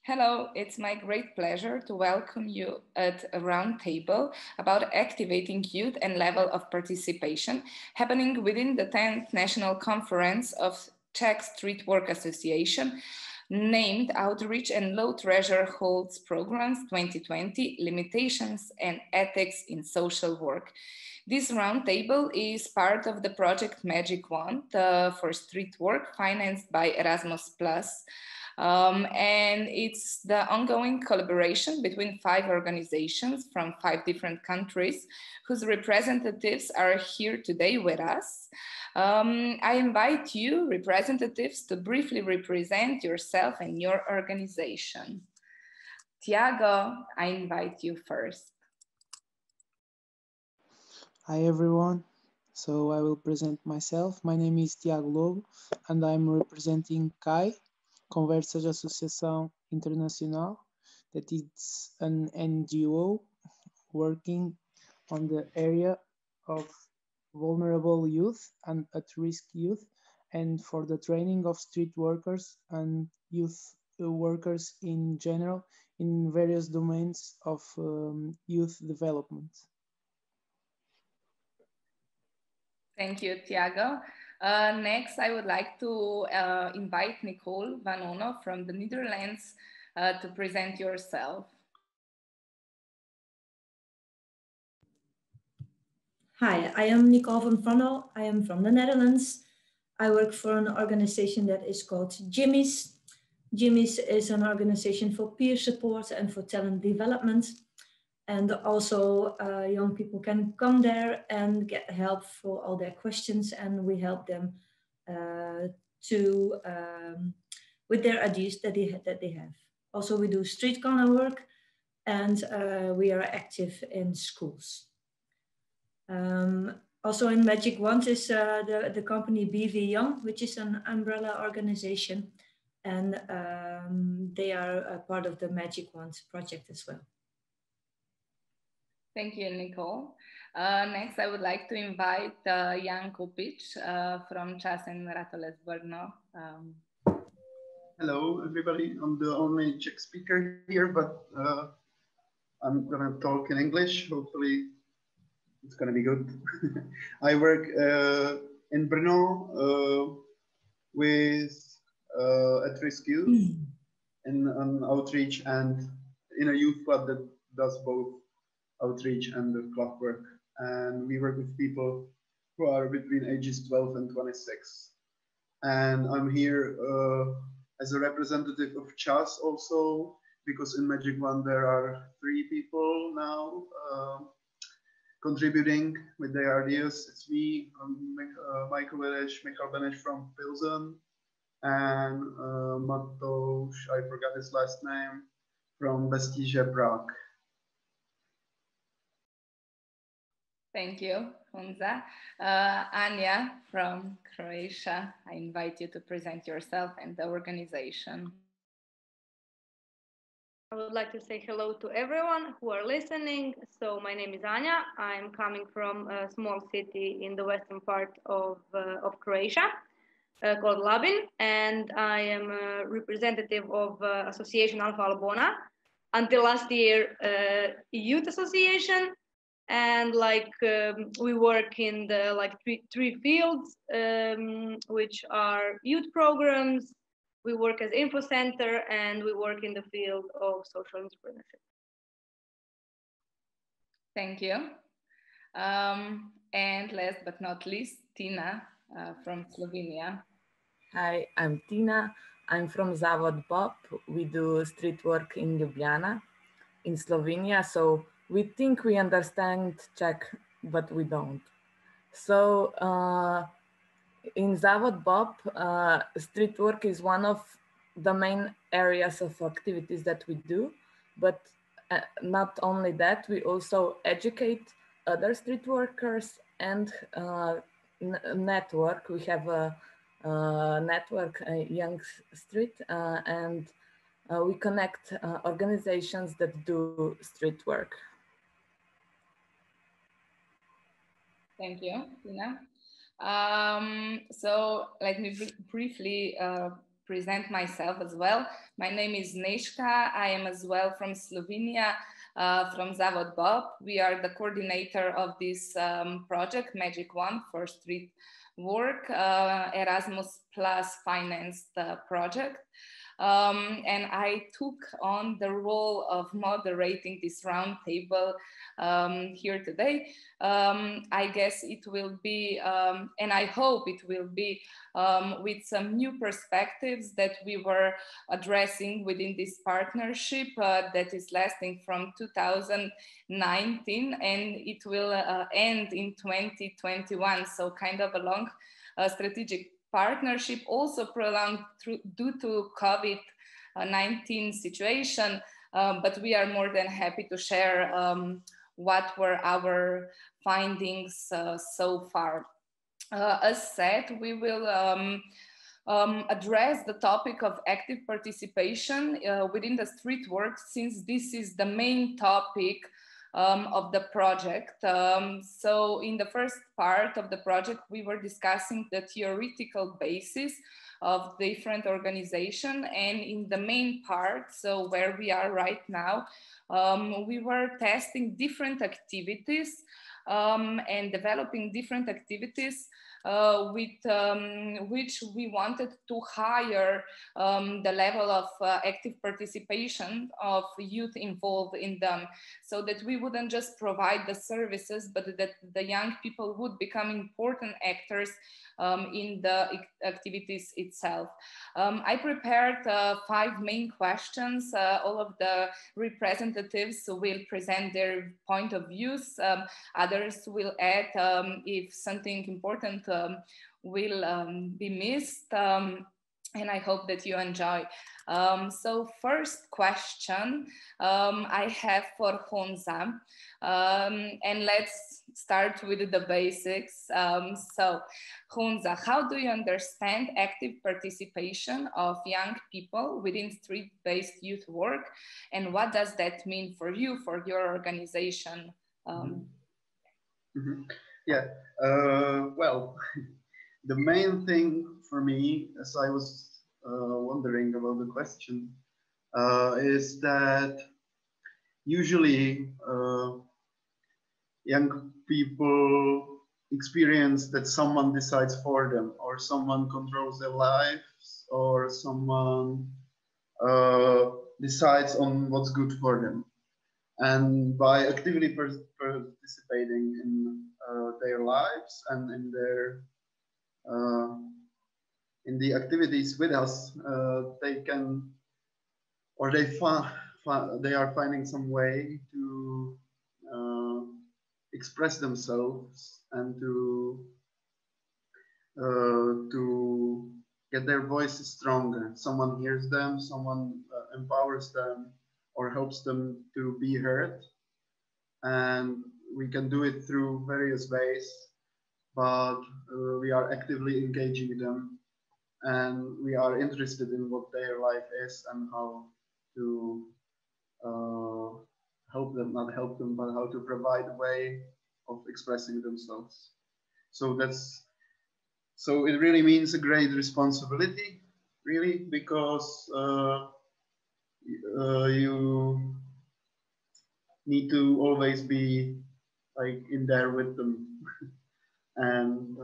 Hello, it's my great pleasure to welcome you at a roundtable about activating youth and level of participation happening within the 10th National Conference of Czech Street Work Association, named Outreach and Low Thresholds Programs 2020, Limitations and Ethics in Social Work. This roundtable is part of the project Magic Wand for street work financed by Erasmus+. And it's the ongoing collaboration between 5 organizations from 5 different countries whose representatives are here today with us. I invite you, representatives, to briefly represent yourself and your organization. Tiago, I invite you first. Hi everyone, so I will present myself. My name is Tiago Lobo and I'm representing CAI, Conversas Associação Internacional, that is an NGO working on the area of vulnerable youth and at-risk youth, and for the training of street workers and youth workers in general in various domains of youth development. Thank you, Tiago. Next, I would like to invite Nicole Van Ono from the Netherlands to present yourself. Hi, I am Nicole van Vanno. I am from the Netherlands. I work for an organization that is called Jimmy's. Jimmy's is an organization for peer support and for talent development. And also young people can come there and get help for all their questions, and we help them with their ideas that they have. Also, we do street corner work, and we are active in schools. Also in Magic Wand is the company BV Young, which is an umbrella organization, and they are a part of the Magic Wand project as well. Thank you, Nicole. Next, I would like to invite Jan Kupic from Čas and Ratoles Brno. Hello, everybody. I'm the only Czech speaker here, but I'm going to talk in English. Hopefully, it's going to be good. I work in Brno with at-risk youth in an outreach and in a youth club that does both outreach and the club work, and we work with people who are between ages 12 and 26. And I'm here as a representative of CHAS also, because in Magic Wand there are 3 people now contributing with their ideas. It's me, Michael Beneš from Pilsen, and Matouš, I forgot his last name, from Vestíže Prague. Thank you, Honza. Anja from Croatia, I invite you to present yourself and the organization. I would like to say hello to everyone who are listening. So my name is Anja. I'm coming from a small city in the western part of Croatia called Labin, and I am a representative of Association Alfa Albona. Until last year, youth association. And we work in the three fields, which are youth programs. We work as info center, and we work in the field of social entrepreneurship. Thank you. And last but not least, Tina from Slovenia. Hi, I'm Tina. I'm from Zavod Bob. We do street work in Ljubljana, in Slovenia. So we think we understand Czech, but we don't. So in Zavod Bob, street work is one of the main areas of activities that we do. But not only that, we also educate other street workers and network. We have a network, Young Street, and we connect organizations that do street work. Thank you, Tina. So let me briefly present myself as well. My name is Neška. I am as well from Slovenia, from Zavod Bob. We are the coordinator of this project, Magic One for Street Work, Erasmus Plus financed project. And I took on the role of moderating this roundtable here today. I guess it will be, and I hope it will be with some new perspectives that we were addressing within this partnership that is lasting from 2019 and it will end in 2021. So kind of a long strategic partnership, also prolonged due to COVID-19 situation, but we are more than happy to share what were our findings so far. As said, we will address the topic of active participation within the street work, since this is the main topic of the project. So in the first part of the project, we were discussing the theoretical basis of different organizations, and in the main part, so where we are right now, we were testing different activities and developing different activities with which we wanted to higher the level of active participation of youth involved in them, so that we wouldn't just provide the services, but that the young people would become important actors in the activities itself. I prepared 5 main questions. All of the representatives will present their point of views. Others will add if something important will be missed. And I hope that you enjoy. So first question I have for Hunza, and let's start with the basics. So Hunza, how do you understand active participation of young people within street-based youth work? And what does that mean for you, for your organization? Yeah, well, the main thing for me, as I was wondering about the question, is that usually young people experience that someone decides for them, or someone controls their lives, or someone decides on what's good for them. And by actively participating in their lives and in their in the activities with us, they can, or they are finding some way to express themselves and to get their voices stronger. Someone hears them, someone empowers them, or helps them to be heard. And we can do it through various ways, but we are actively engaging them, and we are interested in what their life is and how to help them, not help them, but how to provide a way of expressing themselves. So it really means a great responsibility, really, because you need to always be like in there with them and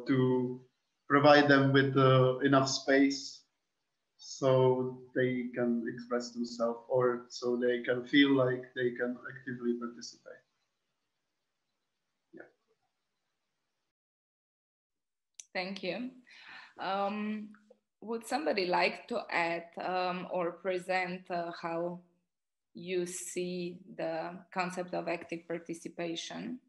to provide them with enough space so they can express themselves, or so they can feel like they can actively participate. Yeah. Thank you. Would somebody like to add or present how you see the concept of active participation?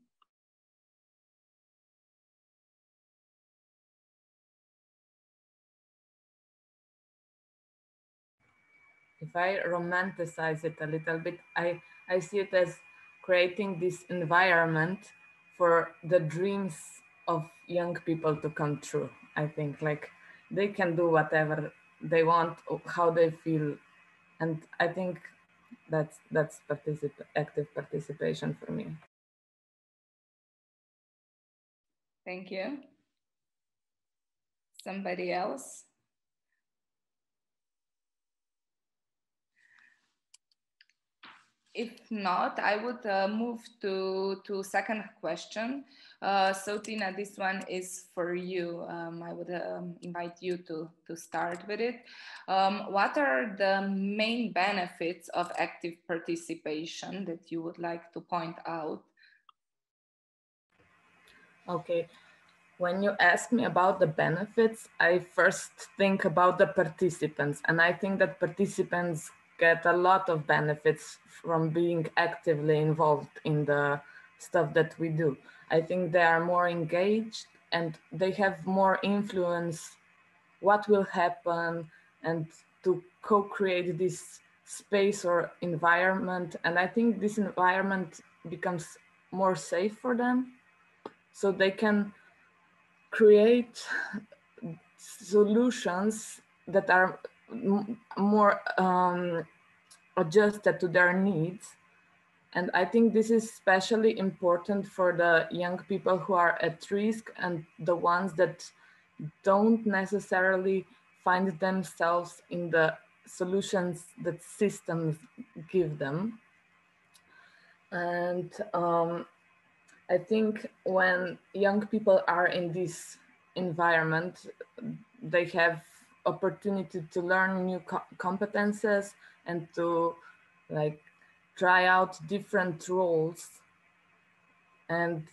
If I romanticize it a little bit, I see it as creating this environment for the dreams of young people to come true. I think like they can do whatever they want, how they feel. And I think that's active participation for me. Thank you. Somebody else? If not, I would move to second question. So Tina, this one is for you. I would invite you to start with it. What are the main benefits of active participation that you would like to point out? Okay, when you ask me about the benefits, I first think about the participants, and I think that participants get a lot of benefits from being actively involved in the stuff that we do. I think they are more engaged and they have more influence what will happen and to co-create this space or environment. And I think this environment becomes more safe for them, so they can create solutions that are more adjusted to their needs. And I think this is especially important for the young people who are at risk and the ones that don't necessarily find themselves in the solutions that systems give them. And I think when young people are in this environment, they have opportunity to learn new competences and to like try out different roles and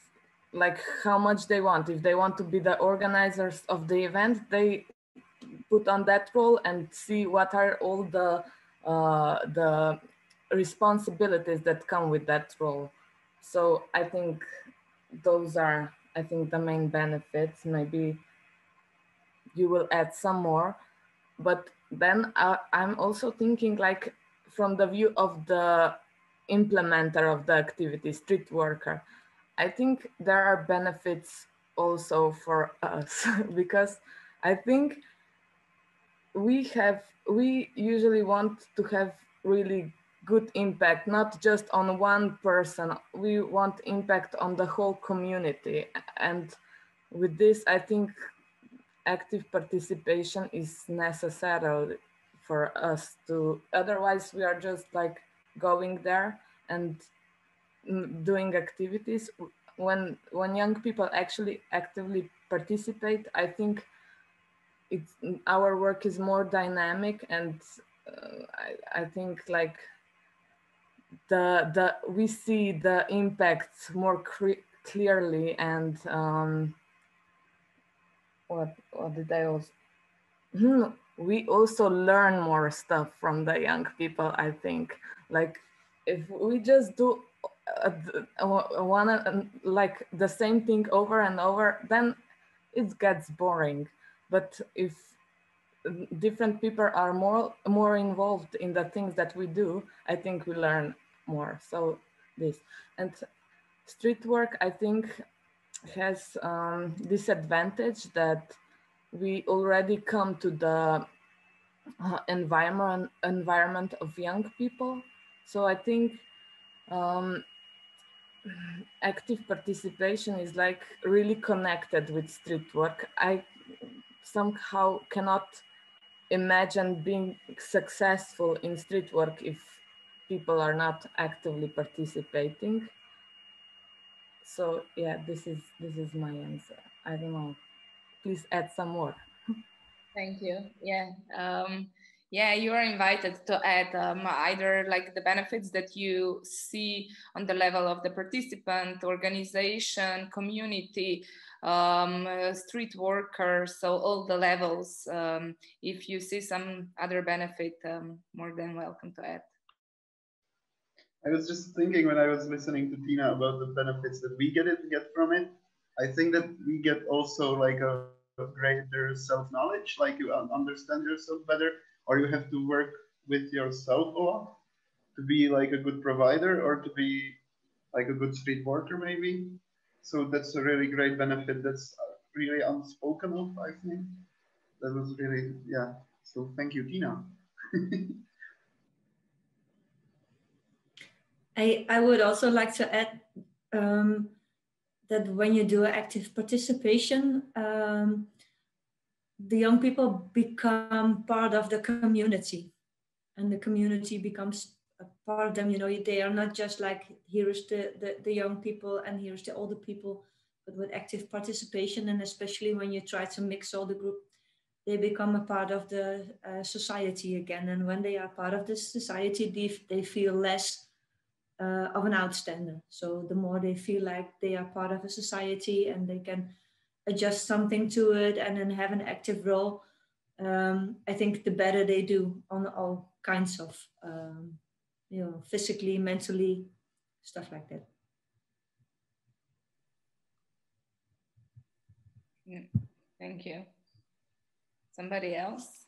like how much they want. If they want to be the organizers of the event, they put on that role and see what are all the responsibilities that come with that role. So I think those are, I think, the main benefits. Maybe you will add some more, but then I'm also thinking like from the view of the implementer of the activity, street worker. I think there are benefits also for us because I think we usually want to have really good impact, not just on one person. We want impact on the whole community. And with this, I think active participation is necessary for us to, otherwise we are just like going there and doing activities. When young people actually actively participate, I think our work is more dynamic, and I think like we see the impact more clearly. And what did I also? We also learn more stuff from the young people. I think like if we just do like the same thing over and over, then it gets boring. But if different people are more involved in the things that we do, I think we learn more. So this, and street work, I think, has this advantage that we already come to the environment of young people. So I think active participation is like really connected with street work. I somehow cannot imagine being successful in street work if people are not actively participating. So yeah, this is my answer. I don't know. Please add some more. Thank you. Yeah. Yeah, you are invited to add either like the benefits that you see on the level of the participant, organization, community, street workers, so all the levels. If you see some other benefit, more than welcome to add. I was just thinking when I was listening to Tina about the benefits that we get from it. I think that we get also like a greater self-knowledge, like you understand yourself better, or you have to work with yourself a lot to be like a good provider or to be like a good street worker maybe. So that's a really great benefit that's really unspoken of, I think. That was really, yeah. So thank you, Tina. I would also like to add that when you do active participation, the young people become part of the community, and the community becomes a part of them. You know, they are not just like, here's the young people and here's the older people, but with active participation, and especially when you try to mix all the group, they become a part of the society again. And when they are part of this society, they feel less of an outstander. So the more they feel like they are part of a society and they can adjust something to it and then have an active role, I think the better they do on all kinds of, you know, physically, mentally, stuff like that. Yeah. Thank you. Somebody else?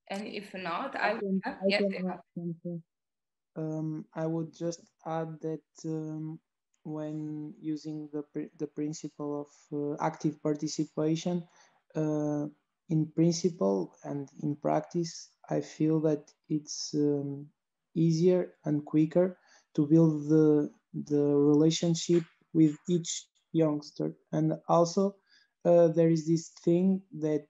And if not, I can yes, add something. I would just add that when using the principle of active participation, in principle and in practice, I feel that it's easier and quicker to build the relationship with each youngster. And also, there is this thing that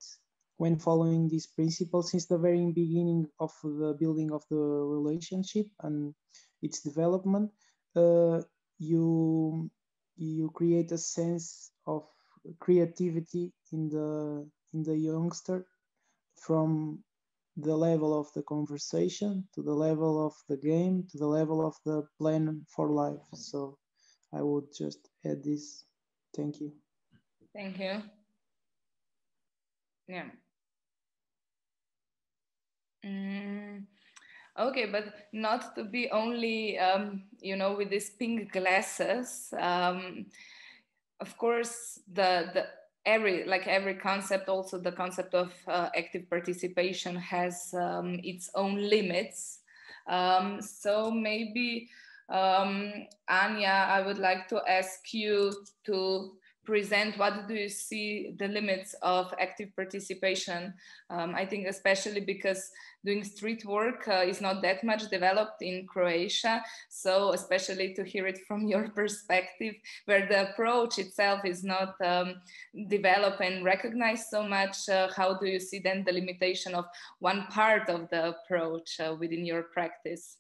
when following this principle since the very beginning of the building of the relationship and its development, you create a sense of creativity in the youngster, from the level of the conversation to the level of the game to the level of the plan for life. So I would just add this. Thank you. Thank you. Yeah. Okay, but not to be only, you know, with these pink glasses. Of course, every concept, also the concept of active participation has its own limits. So maybe, Anya, I would like to ask you to present what do you see the limits of active participation. I think especially because doing street work is not that much developed in Croatia, so especially to hear it from your perspective, where the approach itself is not developed and recognized so much, how do you see then the limitation of one part of the approach within your practice?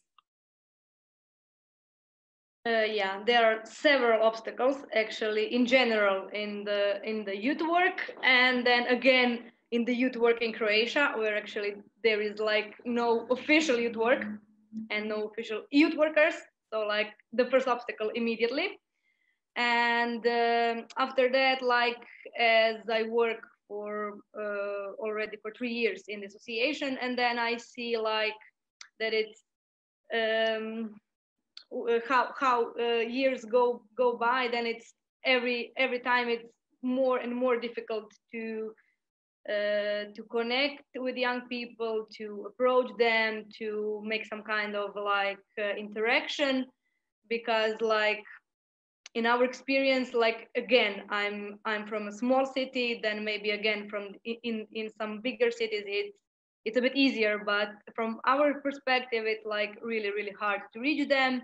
Yeah, there are several obstacles actually in general in the youth work, and then again in the youth work in Croatia, where actually there is like no official youth work and no official youth workers. So like the first obstacle immediately, and after that, like as I work for already for 3 years in the association, and then I see like that it's how years go by, then it's every time it's more and more difficult to connect with young people, to approach them, to make some kind of like interaction, because like in our experience, like again, I'm from a small city, then maybe again from in some bigger cities it's a bit easier, but from our perspective it's like really hard to reach them,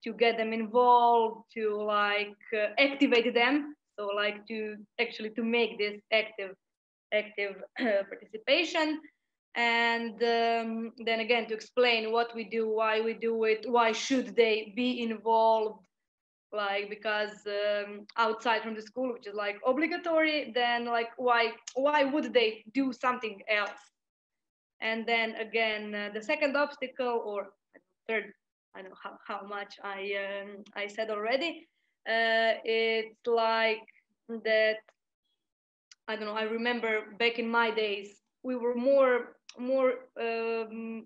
to get them involved, to like activate them, so like to actually to make this active participation, and then again to explain what we do, why we do it, why should they be involved, like because outside from the school, which is like obligatory, then like why would they do something else? And then again the second obstacle, or third, I don't know how much I said already, it's like that, I don't know, I remember back in my days we were more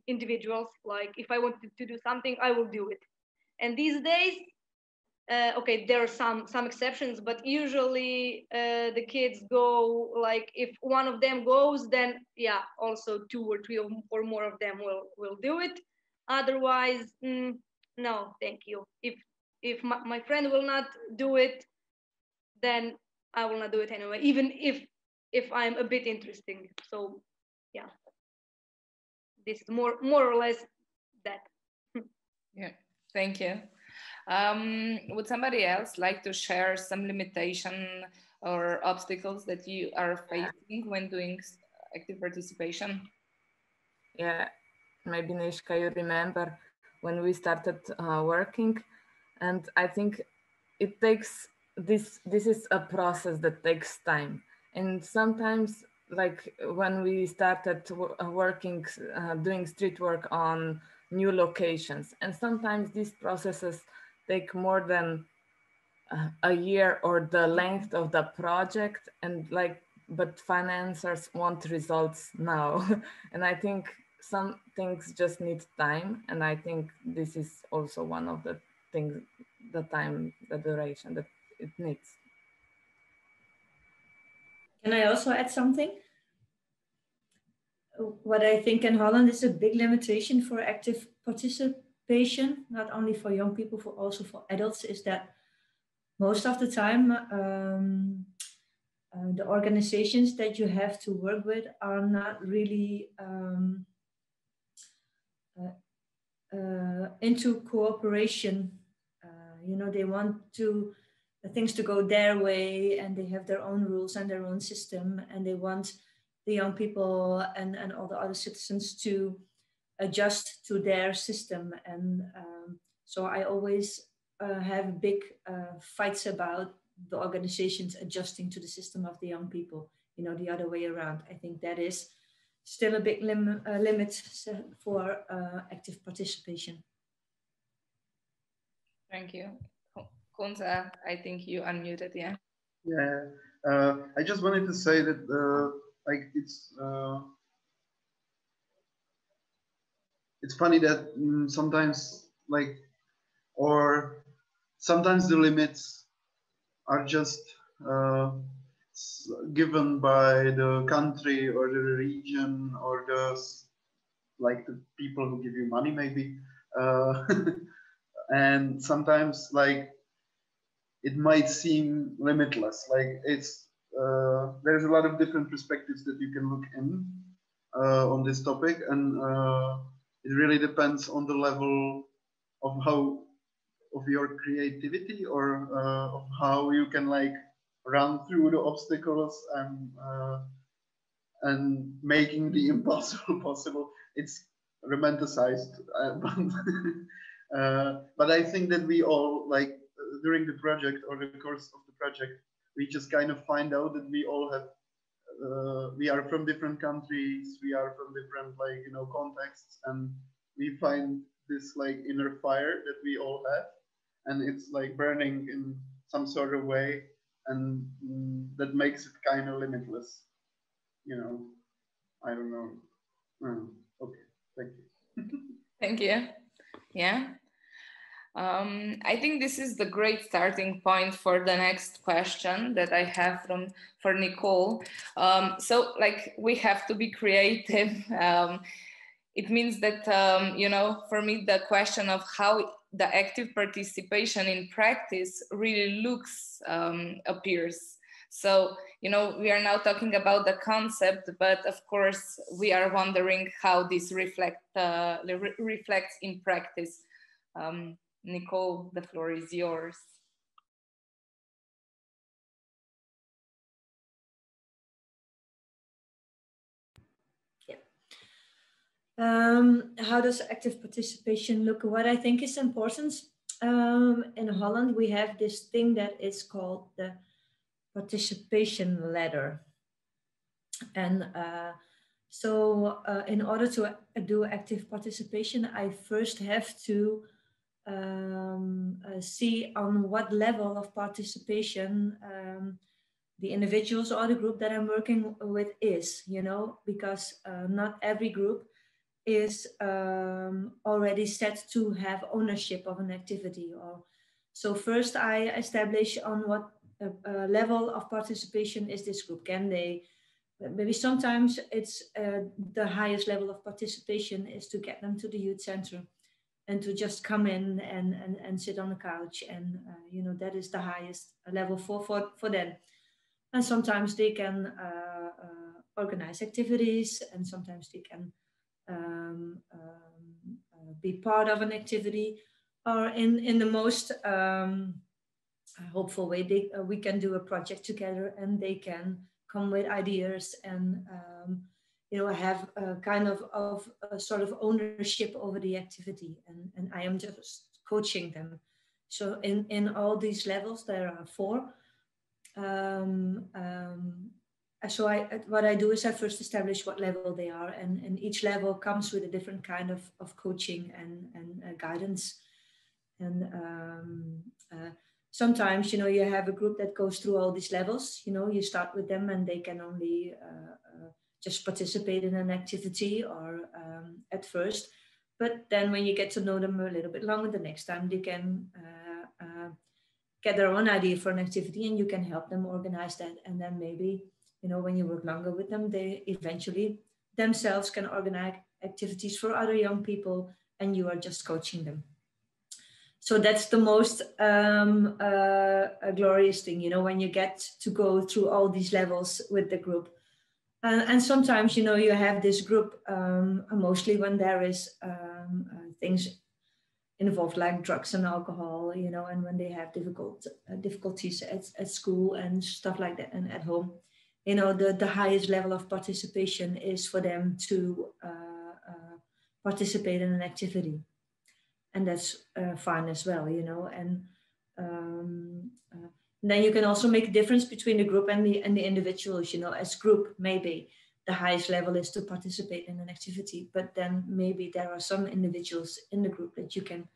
individuals, like if I wanted to do something I will do it, and these days okay, there are some exceptions, but usually the kids go, like if one of them goes, then yeah, also 2 or 3 or more of them will do it. Otherwise, no, thank you. If my friend will not do it, then I will not do it anyway, even if I'm a bit interesting. So yeah, this is more or less that. Yeah, thank you. Would somebody else like to share some limitation or obstacles that you are facing when doing active participation? Yeah, maybe Nishka, you remember when we started working, and I think it takes this is a process that takes time, and sometimes like when we started working doing street work on new locations, and sometimes these processes take more than a year or the length of the project, and like but financiers want results now. And I think some things just need time, and I think this is also one of the things, the time, the duration that it needs. Can I also add something? What I think in Holland is a big limitation for active participation, not only for young people, for also for adults, is that most of the time the organizations that you have to work with are not really into cooperation. You know, they want things to go their way, and they have their own rules and their own system, and they want the young people and all the other citizens to adjust to their system. And so I always have big fights about the organizations adjusting to the system of the young people, you know, the other way around. I think that is still a big limit for active participation. Thank you. Konza, I think you unmuted, yeah? Yeah, I just wanted to say that like it's funny that sometimes like, or sometimes the limits are just given by the country or the region or the people who give you money maybe, and sometimes like it might seem limitless. Like there's a lot of different perspectives that you can look in on this topic, and it really depends on the level of your creativity, or of how you can like run through the obstacles and making the impossible possible. It's romanticized, but I think that we all like during the project or the course of the project, we just kind of find out that we all have we are from different countries, we are from different like, you know, contexts, and we find this like inner fire that we all have, and it's like burning in some sort of way, and that makes it kind of limitless, you know. I don't know. Okay, thank you. Thank you. Yeah. I think this is the great starting point for the next question that I have for Nicole. So like we have to be creative. It means that, you know, for me, the question of how the active participation in practice really looks appears. So, you know, we are now talking about the concept, but of course, we are wondering how this reflects in practice. Nicole, the floor is yours. How does active participation look? What I think is important, in Holland, we have this thing that is called the participation ladder. And so in order to do active participation, I first have to see on what level of participation the individuals or the group that I'm working with is, you know, because not every group is already set to have ownership of an activity. Or so first I establish on what level of participation is this group. Can they, maybe sometimes it's the highest level of participation is to get them to the youth center and to just come in and sit on the couch, and you know, that is the highest level for them. And sometimes they can organize activities, and sometimes they can be part of an activity, or in the most hopeful way, we can do a project together, and they can come with ideas and have a kind of a sort of ownership over the activity, and I am just coaching them. So in all these levels, there are 4. So what I do is I first establish what level they are, and each level comes with a different kind of coaching and guidance. And sometimes, you have a group that goes through all these levels. You start with them and they can only just participate in an activity or at first. But then when you get to know them a little bit longer, the next time they can get their own idea for an activity, and you can help them organize that. And then maybe, when you work longer with them, they eventually themselves can organize activities for other young people, and you are just coaching them. So that's the most glorious thing, when you get to go through all these levels with the group. And sometimes, you have this group, mostly when there is things involved like drugs and alcohol, and when they have difficulties at school and stuff like that, and at home, the highest level of participation is for them to participate in an activity. And that's fine as well, and then you can also make a difference between the group and the individuals. As group, maybe the highest level is to participate in an activity, but then maybe there are some individuals in the group that you can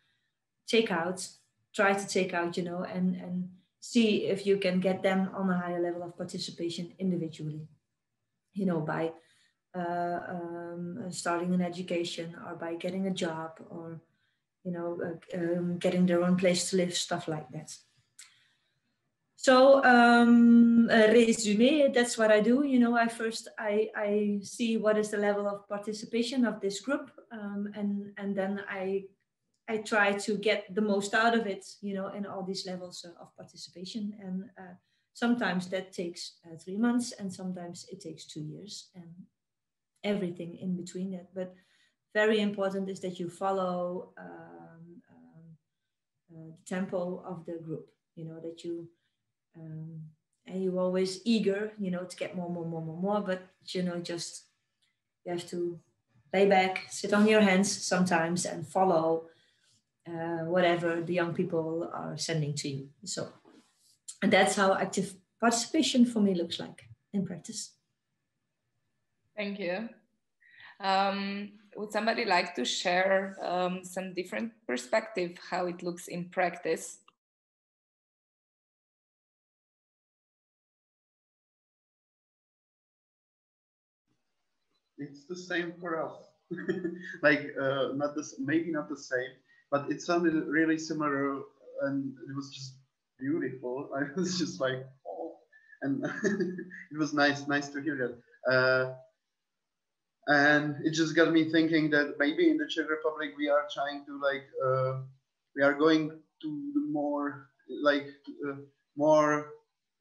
try to take out, and see if you can get them on a higher level of participation individually, by starting an education, or by getting a job, or getting their own place to live, stuff like that. So resume, that's what I do. I see what is the level of participation of this group, and then I try to get the most out of it, in all these levels of participation. And sometimes that takes 3 months, and sometimes it takes 2 years, and everything in between that. But very important is that you follow the tempo of the group, that you, and you're always eager, to get more, but, just, you have to lay back, sit on your hands sometimes, and follow whatever the young people are sending to you. So, and that's how active participation for me looks like in practice. Thank you. Would somebody like to share some different perspective, how it looks in practice? It's the same for us. Like, maybe not the same, but it sounded really similar, and it was just beautiful. I was just like, oh, and it was nice to hear that. And it just got me thinking that maybe in the Czech Republic we are trying to we are going to the more more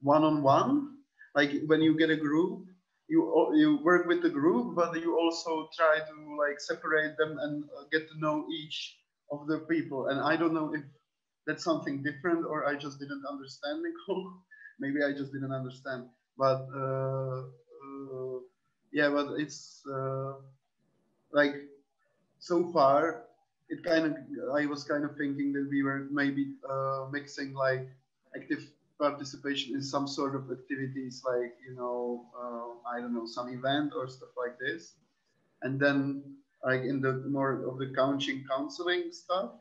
one-on-one. Like when you get a group, you work with the group, but you also try to separate them and get to know each of the people. And I don't know if that's something different, or I just didn't understand, Nicole. Maybe I just didn't understand, but yeah, but it's so far I was kind of thinking that we were maybe mixing active participation in some sort of activities, I don't know, some event or stuff like this, and then in the more of the counseling stuff.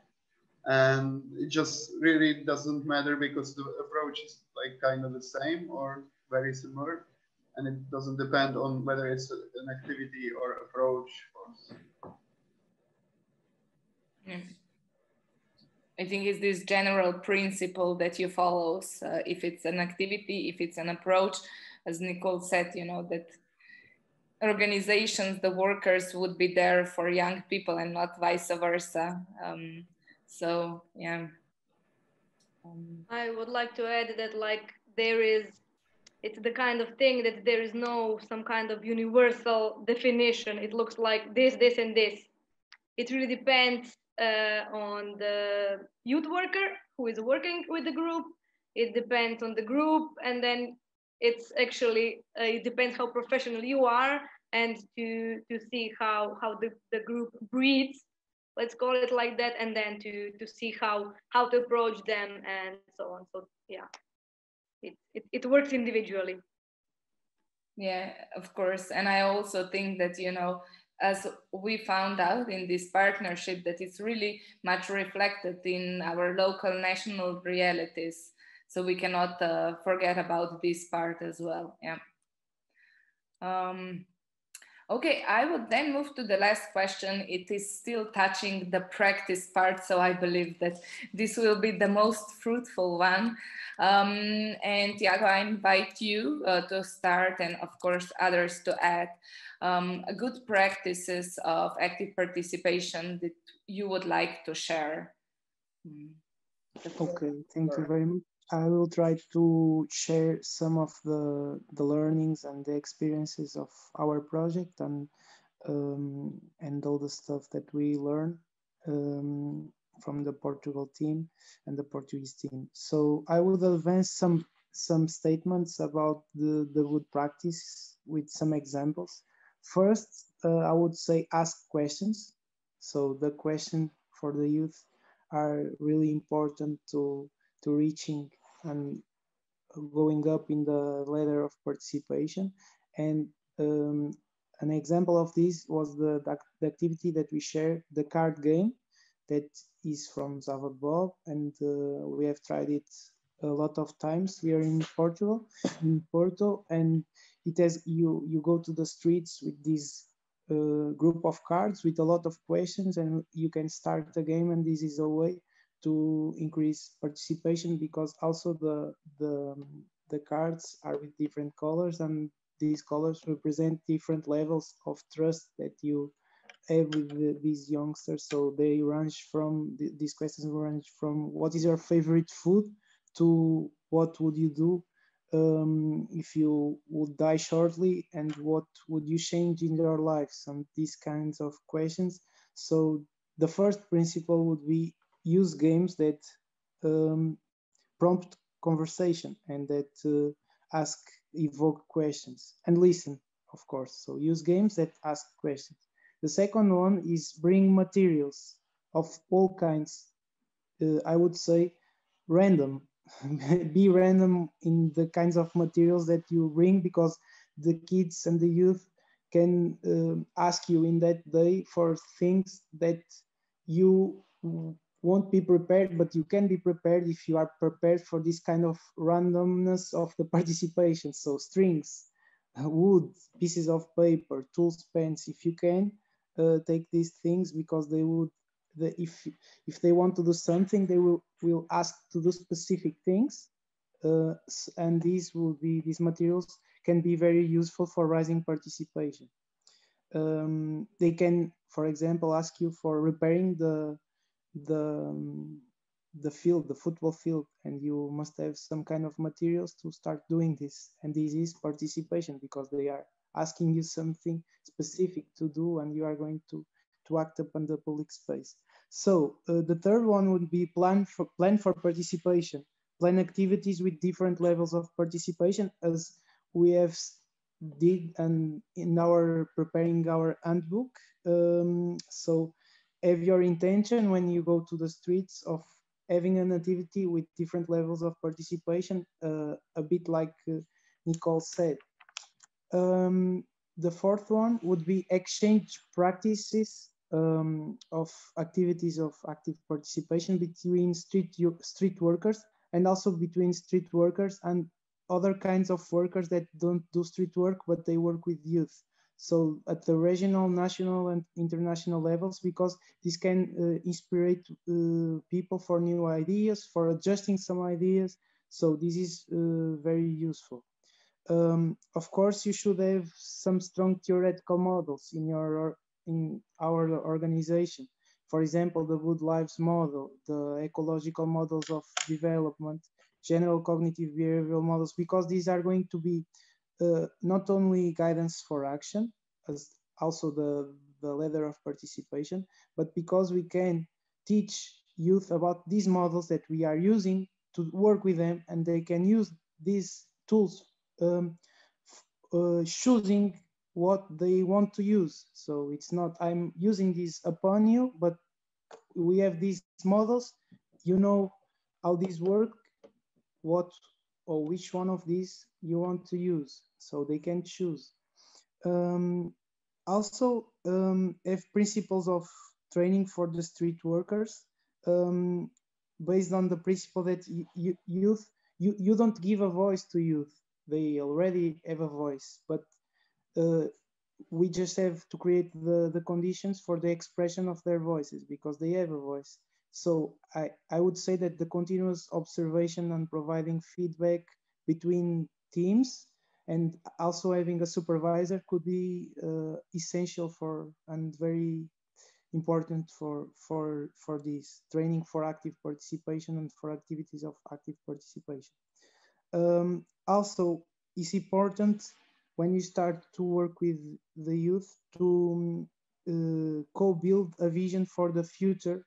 And it just really doesn't matter because the approach is kind of the same or very similar, and it doesn't depend on whether it's an activity or approach. I think it's this general principle that you follow. If it's an activity, if it's an approach, as Nicole said, that organizations, the workers would be there for young people and not vice versa. So, yeah. I would like to add that it's the kind of thing that there is no some kind of universal definition. It looks like this, and this. It really depends on the youth worker who is working with the group. It depends on the group, and then it's actually, it depends how professional you are, and to see how the group breathes, let's call it like that, and then to see how to approach them and so on. So yeah, it works individually. Yeah, of course. And I also think that, you know, as we found out in this partnership, that it's really much reflected in our local national realities. So we cannot forget about this part as well. Yeah. Okay, I would then move to the last question. It is still touching the practice part, so I believe that this will be the most fruitful one. And Tiago, I invite you to start, and of course others to add good practices of active participation that you would like to share. Okay, thank you very much. I will try to share some of the learnings and the experiences of our project and all the stuff that we learn from the Portugal team and the Portuguese team. So I would advance some statements about the good practice with some examples. First, I would say ask questions. So the question for the youth are really important to reaching and going up in the ladder of participation. And an example of this was the activity that we share, the card game, that is from Zavod Bob, and we have tried it a lot of times here in Portugal, in Porto, and it has you go to the streets with this group of cards with a lot of questions, and you can start a game, and this is a way to increase participation, because also the cards are with different colors, and these colors represent different levels of trust that you have with these youngsters. So they range from these questions range from what is your favorite food to what would you do if you would die shortly, and what would you change in your life, some these kinds of questions. So the first principle would be use games that prompt conversation and that evoke questions, and listen, of course. So use games that ask questions. The second one is bring materials of all kinds. I would say random. Be random in the kinds of materials that you bring, because the kids and the youth can ask you in that day for things that you won't be prepared, but you can be prepared if you are prepared for this kind of randomness of the participation. So strings, wood, pieces of paper, tools, pens, if you can take these things, because they would, if they want to do something, they will ask to do specific things, and these materials can be very useful for raising participation. They can, for example, ask you for repairing the field, the football field, and you must have some kind of materials to start doing this. And this is participation, because they are asking you something specific to do, and you are going to act upon the public space. So the third one would be plan for participation, plan activities with different levels of participation, as we have did and in our preparing our handbook. So have your intention when you go to the streets of having an activity with different levels of participation, a bit like Nicole said. The fourth one would be exchange practices of activities of active participation between street workers, and also between street workers and other kinds of workers that don't do street work, but they work with youth. So at the regional, national, and international levels, because this can inspire people for new ideas, for adjusting some ideas. So this is very useful. Of course, you should have some strong theoretical models in our organization. For example, the Good Lives model, the ecological models of development, general cognitive behavioral models, because these are going to be not only guidance for action, as also the ladder of participation, but because we can teach youth about these models that we are using to work with them, and they can use these tools choosing what they want to use. So it's not, I'm using this upon you, but we have these models, you know how these work, what or which one of these you want to use, so they can choose. Also, have principles of training for the street workers, based on the principle that you don't give a voice to youth. They already have a voice, but we just have to create the conditions for the expression of their voices because they have a voice. So I would say that the continuous observation and providing feedback between teams and also having a supervisor could be essential for and very important for this training for active participation and for activities of active participation. Also, it's important when you start to work with the youth to co-build a vision for the future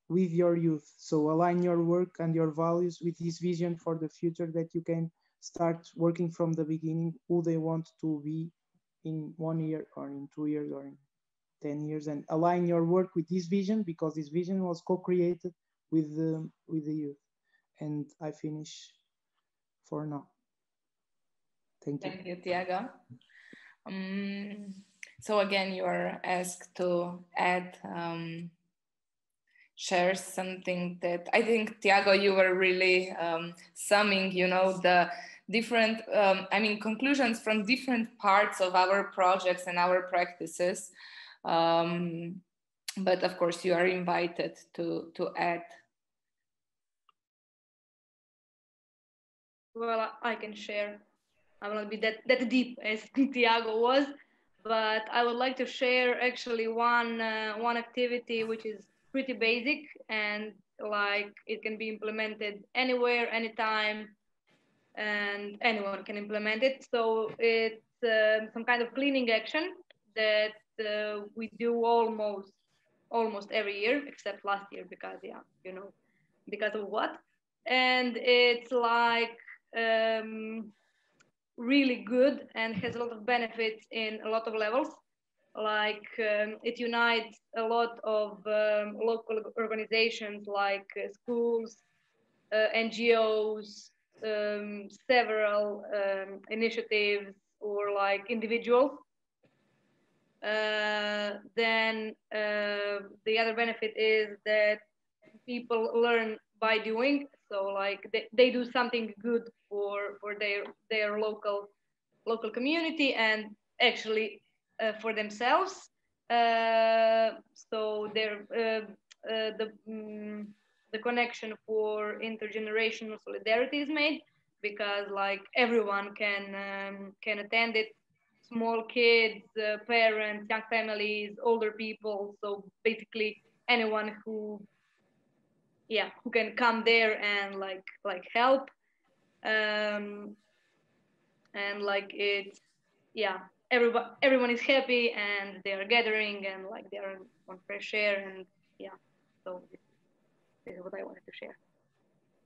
with your youth. So align your work and your values with this vision for the future, that you can start working from the beginning who they want to be in 1 year or in 2 years or in 10 years, and align your work with this vision because this vision was co-created with the youth. And I finish for now. Thank you. Thank you, Tiago. So again, you are asked to add, share something that I think, Tiago, you were really summing, you know, the different, conclusions from different parts of our projects and our practices. But of course, you are invited to add. Well, I can share. I will not be that deep as Tiago was, but I would like to share actually one activity which is pretty basic and like it can be implemented anywhere, anytime, and anyone can implement it. So it's some kind of cleaning action that we do almost every year, except last year because because of what? And it's like really good and has a lot of benefits in a lot of levels. Like it unites a lot of local organizations like schools, NGOs, several initiatives, or like individuals. Then the other benefit is that people learn by doing. So like they do something good for their local community and actually for themselves. So the connection for intergenerational solidarity is made because like everyone can attend it. Small kids, parents, young families, older people. So basically anyone who can come there and like help. And like it's everyone is happy and they are gathering and like they are on fresh air, and so this is what I wanted to share.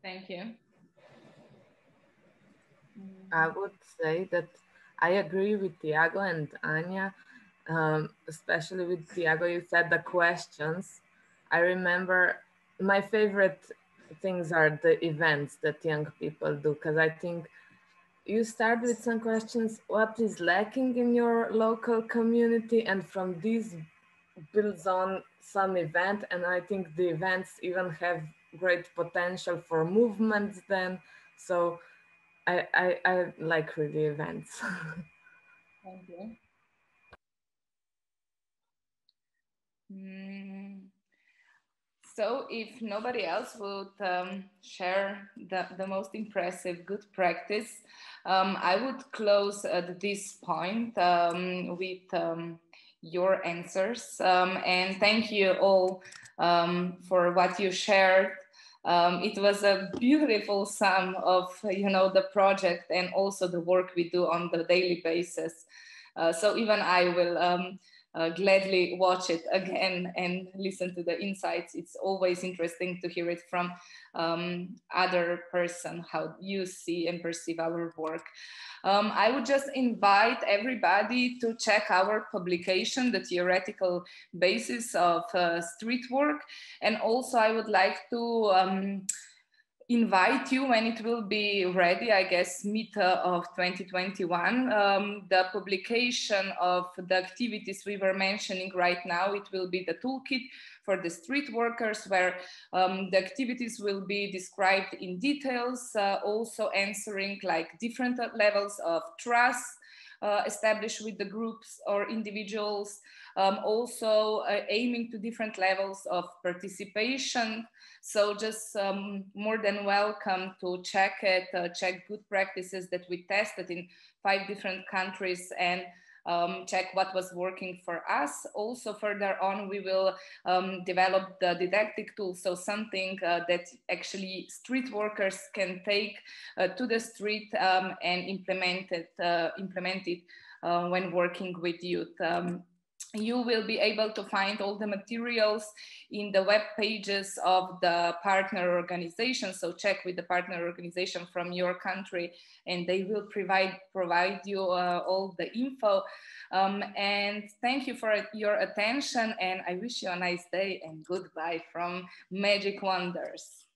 Thank you. I would say that I agree with Tiago and Anya, especially with Tiago. You said the questions. I remember my favorite things are the events that young people do, because I think you start with some questions, what is lacking in your local community? And from this builds on some event. And I think the events even have great potential for movements then. So I like really events. Thank you. So if nobody else would share the most impressive good practice, I would close at this point with your answers. And thank you all for what you shared. It was a beautiful sum of, the project and also the work we do on the daily basis. So even I will gladly watch it again and listen to the insights. It's always interesting to hear it from other person, how you see and perceive our work. I would just invite everybody to check our publication, The Theoretical Basis of Street Work. And also I would like to invite you when it will be ready, I guess mid of 2021, the publication of the activities we were mentioning right now. It will be the toolkit for the street workers, where the activities will be described in details, also answering like different levels of trust established with the groups or individuals, also aiming to different levels of participation. So just more than welcome to check it, check good practices that we tested in 5 different countries, and check what was working for us. Also further on, we will develop the didactic tool, so something that actually street workers can take to the street and implement it when working with youth. You will be able to find all the materials in the web pages of the partner organization. So check with the partner organization from your country, and they will provide you all the info. And thank you for your attention, and I wish you a nice day, and goodbye from Magic Wonders.